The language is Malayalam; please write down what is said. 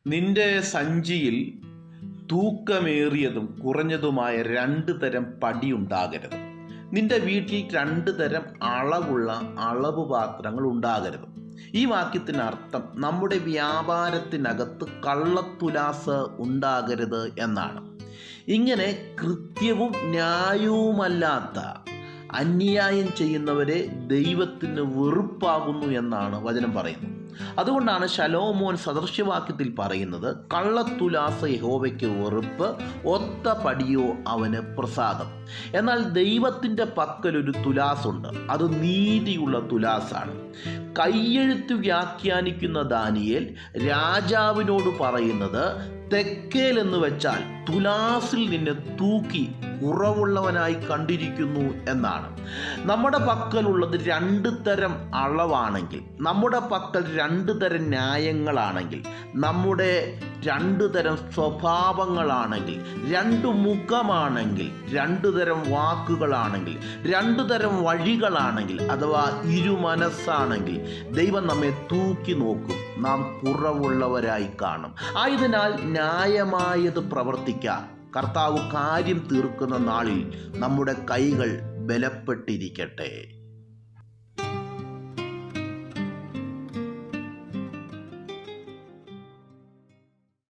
നിന്റെ സഞ്ചിയിൽ തൂക്കമേറിയതും കുറഞ്ഞതുമായ 2 തരം പടി ഉണ്ടാകരുത്. നിന്റെ വീട്ടിൽ 2 തരം അളവുള്ള അളവ് പാത്രങ്ങൾ ഉണ്ടാകരുത്. ഈ വാക്യത്തിനർത്ഥം നമ്മുടെ വ്യാപാരത്തിനകത്ത് കള്ളത്തുലാസ് ഉണ്ടാകരുത് എന്നാണ്. ഇങ്ങനെ കൃത്യവും ന്യായവുമല്ലാത്ത അന്യായം ചെയ്യുന്നവരെ ദൈവത്തിന് വെറുപ്പാകുന്നു എന്നാണ് വചനം പറയുന്നത്. അതുകൊണ്ടാണ് ശലോമോൻ സദൃശ്യവാക്യത്തിൽ പറയുന്നത്, കള്ളത്തുലാസ് യഹോവയ്ക്ക് വെറുപ്പ്, ഒത്ത പടിയോ അവന് പ്രസാദം. എന്നാൽ ദൈവത്തിൻ്റെ പക്കലൊരു തുലാസുണ്ട്, അത് നീതിയുള്ള തുലാസാണ്. കയ്യെഴുത്ത് വ്യാഖ്യാനിക്കുന്ന ദാനിയേൽ രാജാവിനോട് പറയുന്നത്, തെക്കേൽ എന്ന് വെച്ചാൽ തുലാസിൽ നിന്നെ തൂക്കി കുറവുള്ളവനായി കണ്ടിരിക്കുന്നു എന്നാണ്. നമ്മുടെ പക്കലുള്ളത് 2 തരം അളവാണെങ്കിൽ, നമ്മുടെ പക്കൽ 2 തരം ന്യായങ്ങളാണെങ്കിൽ, നമ്മുടെ 2 തരം സ്വഭാവങ്ങളാണെങ്കിൽ, 2 മുഖമാണെങ്കിൽ, 2 തരം വാക്കുകളാണെങ്കിൽ, 2 തരം വഴികളാണെങ്കിൽ, അഥവാ ഇരുമനസ്സാണെങ്കിൽ ദൈവം നമ്മെ തൂക്കി നോക്കും, നാം കുറവുള്ളവരായി കാണും. ആയതിനാൽ ന്യായമായത് പ്രവർത്തിക്കാൻ കർത്താവ് കാര്യം തീർക്കുന്ന നാളിൽ നമ്മുടെ കൈകൾ ബലപ്പെട്ടിരിക്കട്ടെ.